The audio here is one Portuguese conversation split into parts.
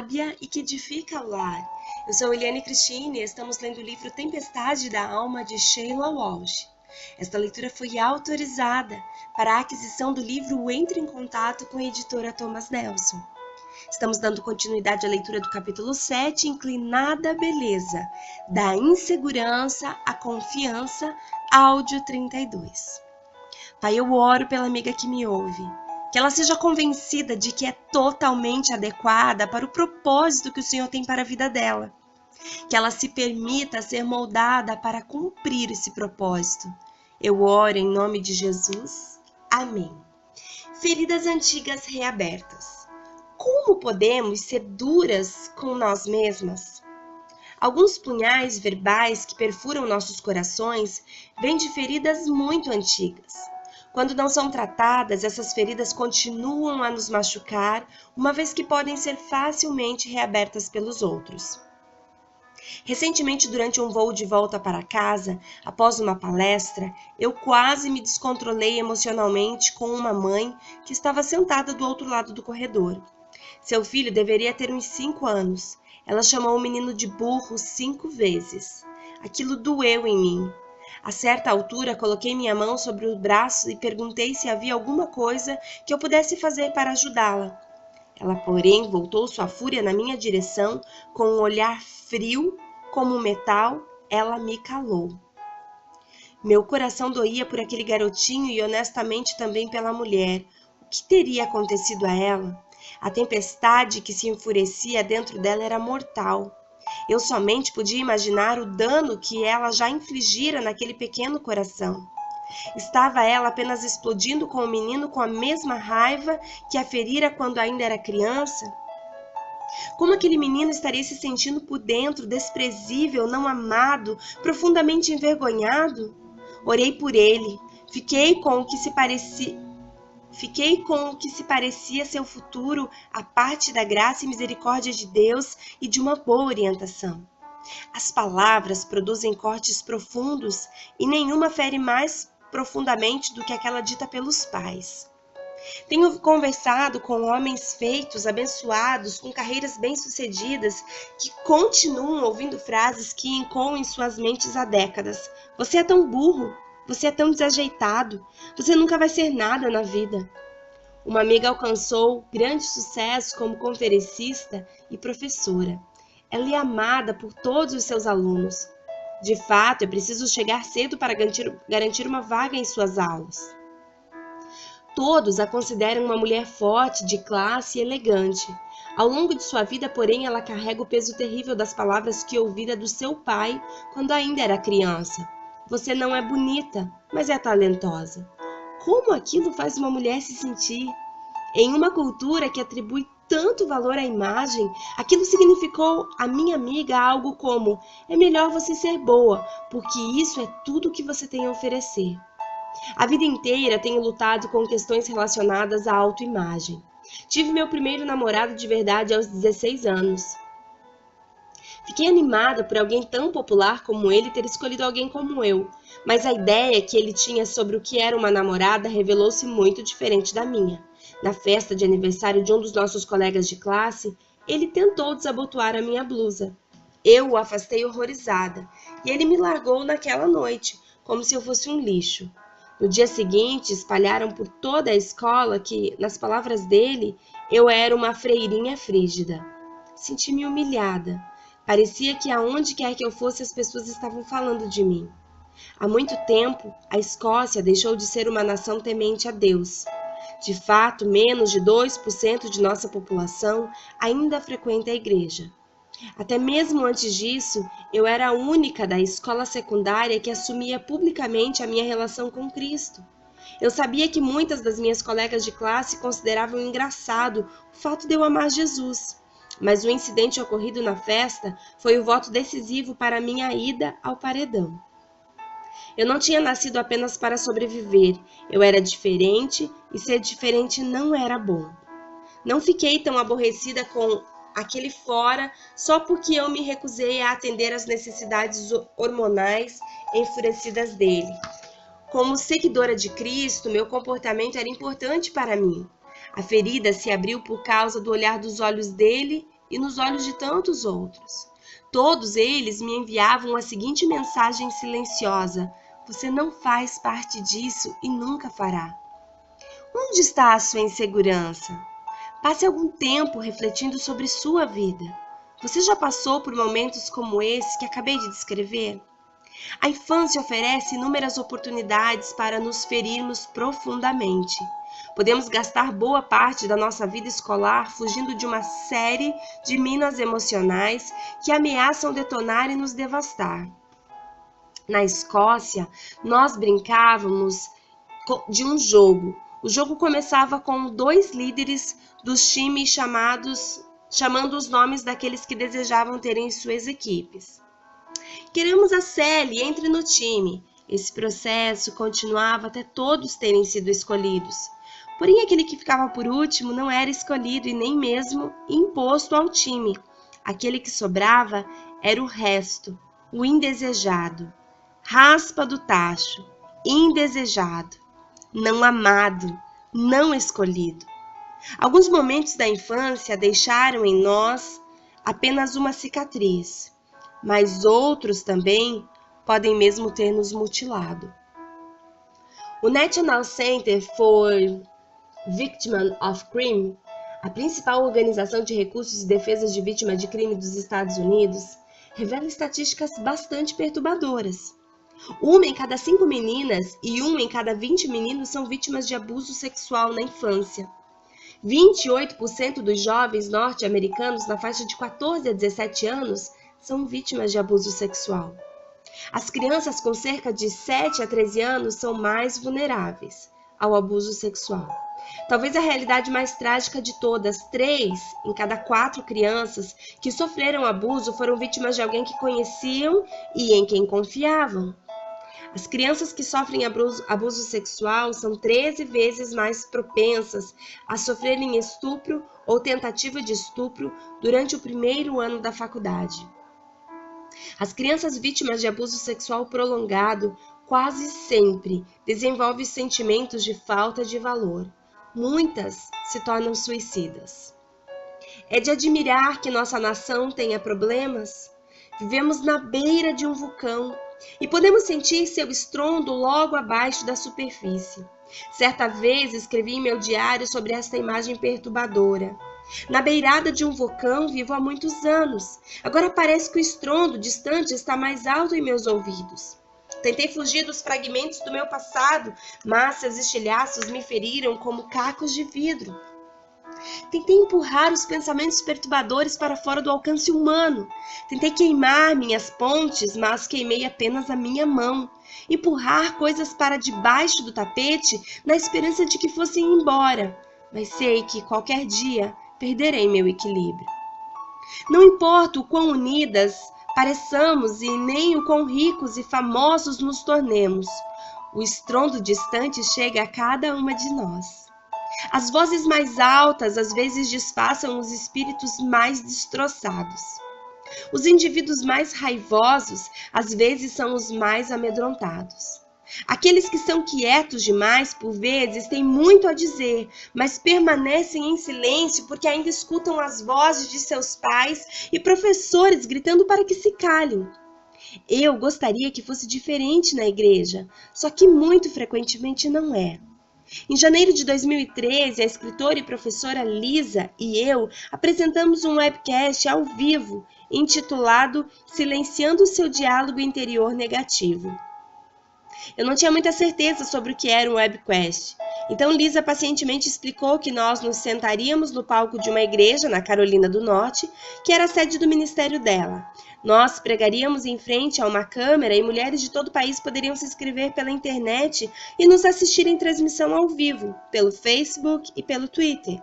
sábia e que edifica o lar. Eu sou Eliane Cristine e estamos lendo o livro Tempestade da Alma, de Sheila Walsh. Esta leitura foi autorizada para a aquisição do livro Entre em Contato com a editora Thomas Nelson. Estamos dando continuidade à leitura do capítulo 7, Inclinada Beleza, da insegurança à confiança, áudio 32. Pai, eu oro pela amiga que me ouve, que ela seja convencida de que é totalmente adequada para o propósito que o Senhor tem para a vida dela. Que ela se permita ser moldada para cumprir esse propósito. Eu oro em nome de Jesus. Amém. Feridas antigas reabertas. Como podemos ser duras com nós mesmas? Alguns punhais verbais que perfuram nossos corações vêm de feridas muito antigas. Quando não são tratadas, essas feridas continuam a nos machucar, uma vez que podem ser facilmente reabertas pelos outros. Recentemente, durante um voo de volta para casa, após uma palestra, eu quase me descontrolei emocionalmente com uma mãe que estava sentada do outro lado do corredor. Seu filho deveria ter uns 5 anos. Ela chamou o menino de burro 5 vezes. Aquilo doeu em mim. A certa altura, coloquei minha mão sobre o braço e perguntei se havia alguma coisa que eu pudesse fazer para ajudá-la. Ela, porém, voltou sua fúria na minha direção, com um olhar frio como metal. Ela me calou. Meu coração doía por aquele garotinho e honestamente também pela mulher. O que teria acontecido a ela? A tempestade que se enfurecia dentro dela era mortal. Eu somente podia imaginar o dano que ela já infligira naquele pequeno coração. Estava ela apenas explodindo com o menino com a mesma raiva que a ferira quando ainda era criança? Como aquele menino estaria se sentindo por dentro, desprezível, não amado, profundamente envergonhado? Orei por ele. Fiquei com o que se parecia seu futuro, a parte da graça e misericórdia de Deus e de uma boa orientação. As palavras produzem cortes profundos e nenhuma fere mais profundamente do que aquela dita pelos pais. Tenho conversado com homens feitos, abençoados, com carreiras bem-sucedidas, que continuam ouvindo frases que ecoam em suas mentes há décadas. Você é tão burro, você é tão desajeitado, você nunca vai ser nada na vida. Uma amiga alcançou grande sucesso como conferencista e professora. Ela é amada por todos os seus alunos. De fato, é preciso chegar cedo para garantir uma vaga em suas aulas. Todos a consideram uma mulher forte, de classe e elegante. Ao longo de sua vida, porém, ela carrega o peso terrível das palavras que ouvira do seu pai quando ainda era criança. Você não é bonita, mas é talentosa. Como aquilo faz uma mulher se sentir? Em uma cultura que atribui tanto valor à imagem, aquilo significou à minha amiga algo como: é melhor você ser boa, porque isso é tudo que você tem a oferecer. A vida inteira tenho lutado com questões relacionadas à autoimagem. Tive meu primeiro namorado de verdade aos 16 anos. Fiquei animada por alguém tão popular como ele ter escolhido alguém como eu, mas a ideia que ele tinha sobre o que era uma namorada revelou-se muito diferente da minha. Na festa de aniversário de um dos nossos colegas de classe, ele tentou desabotoar a minha blusa. Eu o afastei horrorizada, e ele me largou naquela noite, como se eu fosse um lixo. No dia seguinte, espalharam por toda a escola que, nas palavras dele, eu era uma freirinha frígida. Senti-me humilhada. Parecia que aonde quer que eu fosse as pessoas estavam falando de mim. Há muito tempo, a Escócia deixou de ser uma nação temente a Deus. De fato, menos de 2% de nossa população ainda frequenta a igreja. Até mesmo antes disso, eu era a única da escola secundária que assumia publicamente a minha relação com Cristo. Eu sabia que muitas das minhas colegas de classe consideravam engraçado o fato de eu amar Jesus. Mas o incidente ocorrido na festa foi o voto decisivo para minha ida ao paredão. Eu não tinha nascido apenas para sobreviver, eu era diferente e ser diferente não era bom. Não fiquei tão aborrecida com aquele fora só porque eu me recusei a atender às necessidades hormonais enfurecidas dele. Como seguidora de Cristo, meu comportamento era importante para mim. A ferida se abriu por causa do olhar dos olhos dele e nos olhos de tantos outros. Todos eles me enviavam a seguinte mensagem silenciosa: você não faz parte disso e nunca fará. Onde está a sua insegurança? Passe algum tempo refletindo sobre sua vida. Você já passou por momentos como esse que acabei de descrever? A infância oferece inúmeras oportunidades para nos ferirmos profundamente. Podemos gastar boa parte da nossa vida escolar fugindo de uma série de minas emocionais que ameaçam detonar e nos devastar. Na Escócia, nós brincávamos de um jogo. O jogo começava com 2 líderes dos times chamando os nomes daqueles que desejavam ter em suas equipes. Queremos a Sally, entre no time. Esse processo continuava até todos terem sido escolhidos. Porém, aquele que ficava por último não era escolhido e nem mesmo imposto ao time. Aquele que sobrava era o resto, o indesejado. Raspa do tacho, indesejado, não amado, não escolhido. Alguns momentos da infância deixaram em nós apenas uma cicatriz, mas outros também podem mesmo ter nos mutilado. O National Center for Victims of Crime, a principal organização de recursos e defesa de vítimas de crime dos Estados Unidos, revela estatísticas bastante perturbadoras. 1 em cada 5 meninas e 1 em cada 20 meninos são vítimas de abuso sexual na infância. 28% dos jovens norte-americanos na faixa de 14 a 17 anos são vítimas de abuso sexual. As crianças com cerca de 7 a 13 anos são mais vulneráveis ao abuso sexual. Talvez a realidade mais trágica de todas, 3 em cada 4 crianças que sofreram abuso foram vítimas de alguém que conheciam e em quem confiavam. As crianças que sofrem abuso sexual são 13 vezes mais propensas a sofrerem estupro ou tentativa de estupro durante o primeiro ano da faculdade. As crianças vítimas de abuso sexual prolongado quase sempre desenvolvem sentimentos de falta de valor. Muitas se tornam suicidas. É de admirar que nossa nação tenha problemas. Vivemos na beira de um vulcão e podemos sentir seu estrondo logo abaixo da superfície. Certa vez escrevi em meu diário sobre esta imagem perturbadora. Na beirada de um vulcão vivo há muitos anos. Agora parece que o estrondo distante está mais alto em meus ouvidos. Tentei fugir dos fragmentos do meu passado, mas seus estilhaços me feriram como cacos de vidro. Tentei empurrar os pensamentos perturbadores para fora do alcance humano. Tentei queimar minhas pontes, mas queimei apenas a minha mão. Empurrar coisas para debaixo do tapete na esperança de que fossem embora. Mas sei que qualquer dia perderei meu equilíbrio. Não importa o quão unidas pareçamos e nem o quão ricos e famosos nos tornemos. O estrondo distante chega a cada uma de nós. As vozes mais altas às vezes disfarçam os espíritos mais destroçados. Os indivíduos mais raivosos às vezes são os mais amedrontados. Aqueles que são quietos demais, por vezes, têm muito a dizer, mas permanecem em silêncio porque ainda escutam as vozes de seus pais e professores gritando para que se calem. Eu gostaria que fosse diferente na igreja, só que muito frequentemente não é. Em janeiro de 2013, a escritora e professora Lisa e eu apresentamos um webcast ao vivo intitulado Silenciando o seu diálogo interior negativo. Eu não tinha muita certeza sobre o que era um webcast, então Lisa pacientemente explicou que nós nos sentaríamos no palco de uma igreja na Carolina do Norte, que era a sede do ministério dela. Nós pregaríamos em frente a uma câmera e mulheres de todo o país poderiam se inscrever pela internet e nos assistir em transmissão ao vivo, pelo Facebook e pelo Twitter.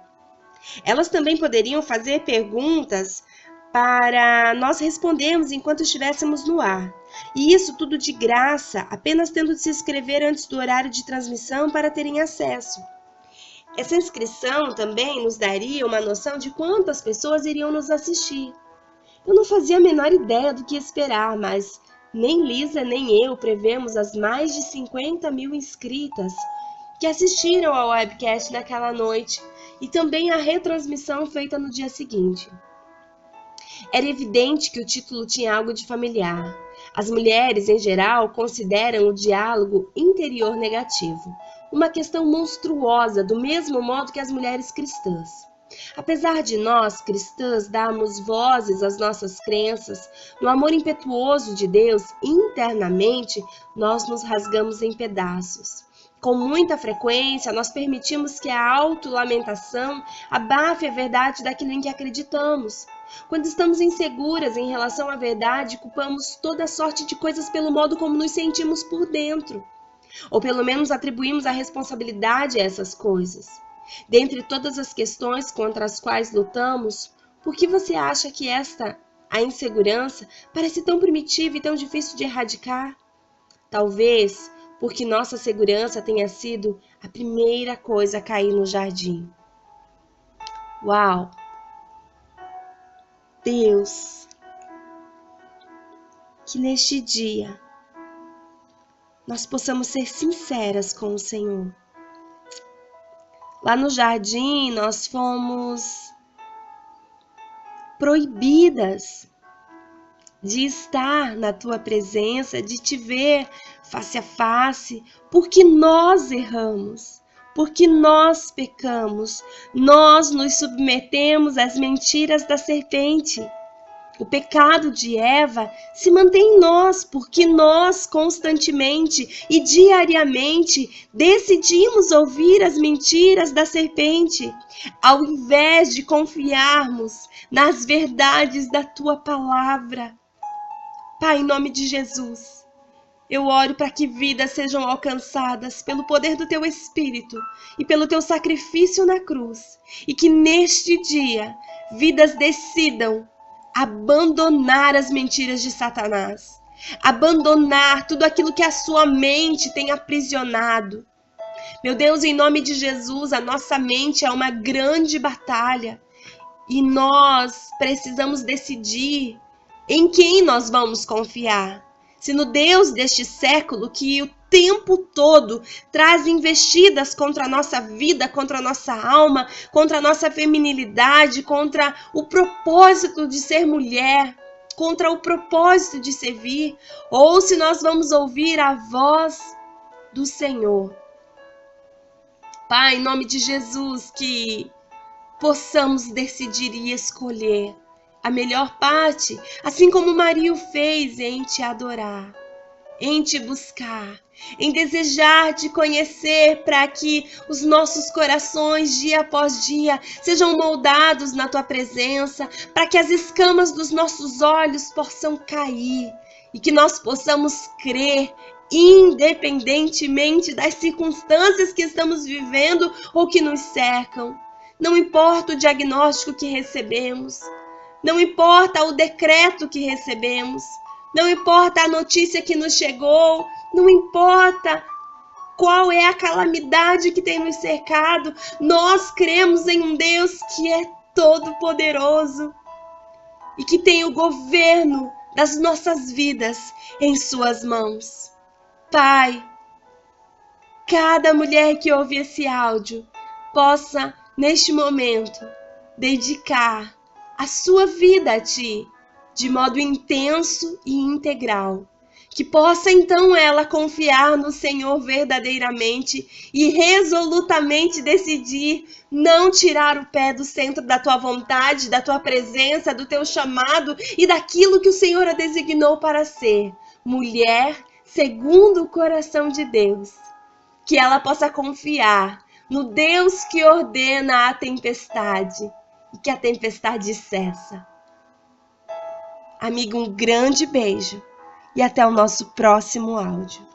Elas também poderiam fazer perguntas para nós respondermos enquanto estivéssemos no ar. E isso tudo de graça, apenas tendo de se inscrever antes do horário de transmissão para terem acesso. Essa inscrição também nos daria uma noção de quantas pessoas iriam nos assistir. Eu não fazia a menor ideia do que esperar, mas nem Lisa nem eu prevemos as mais de 50 mil inscritas que assistiram ao webcast naquela noite e também a retransmissão feita no dia seguinte. Era evidente que o título tinha algo de familiar. As mulheres, em geral, consideram o diálogo interior negativo uma questão monstruosa, do mesmo modo que as mulheres cristãs. Apesar de nós, cristãs, darmos vozes às nossas crenças, no amor impetuoso de Deus, internamente, nós nos rasgamos em pedaços. Com muita frequência, nós permitimos que a autolamentação abafe a verdade daquilo em que acreditamos. Quando estamos inseguras em relação à verdade, culpamos toda sorte de coisas pelo modo como nos sentimos por dentro. Ou pelo menos atribuímos a responsabilidade a essas coisas. Dentre todas as questões contra as quais lutamos, por que você acha que a insegurança, parece tão primitiva e tão difícil de erradicar? Talvez porque nossa segurança tenha sido a primeira coisa a cair no jardim. Uau! Deus, que neste dia nós possamos ser sinceras com o Senhor. Lá no jardim, nós fomos proibidas de estar na tua presença, de te ver face a face, porque nós erramos, porque nós pecamos, nós nos submetemos às mentiras da serpente. O pecado de Eva se mantém em nós, porque nós constantemente e diariamente decidimos ouvir as mentiras da serpente, ao invés de confiarmos nas verdades da tua palavra. Pai, em nome de Jesus, eu oro para que vidas sejam alcançadas pelo poder do teu Espírito e pelo teu sacrifício na cruz, e que neste dia vidas decidam abandonar as mentiras de Satanás, abandonar tudo aquilo que a sua mente tem aprisionado. Meu Deus, em nome de Jesus, a nossa mente é uma grande batalha e nós precisamos decidir em quem nós vamos confiar. Se no Deus deste século, que o tempo todo traz investidas contra a nossa vida, contra a nossa alma, contra a nossa feminilidade, contra o propósito de ser mulher, contra o propósito de servir, ou se nós vamos ouvir a voz do Senhor. Pai, em nome de Jesus, que possamos decidir e escolher a melhor parte, assim como Maria o fez, em te adorar, em te buscar, em desejar te conhecer, para que os nossos corações, dia após dia, sejam moldados na tua presença, para que as escamas dos nossos olhos possam cair e que nós possamos crer, independentemente das circunstâncias que estamos vivendo ou que nos cercam. Não importa o diagnóstico que recebemos, não importa o decreto que recebemos, não importa a notícia que nos chegou, não importa qual é a calamidade que tem nos cercado, nós cremos em um Deus que é todo-poderoso e que tem o governo das nossas vidas em suas mãos. Pai, cada mulher que ouve esse áudio possa, neste momento, dedicar a sua vida a ti, de modo intenso e integral. Que possa então ela confiar no Senhor verdadeiramente e resolutamente decidir não tirar o pé do centro da tua vontade, da tua presença, do teu chamado e daquilo que o Senhor a designou para ser. Mulher segundo o coração de Deus. Que ela possa confiar no Deus que ordena a tempestade e que a tempestade cessa. Amiga, um grande beijo e até o nosso próximo áudio.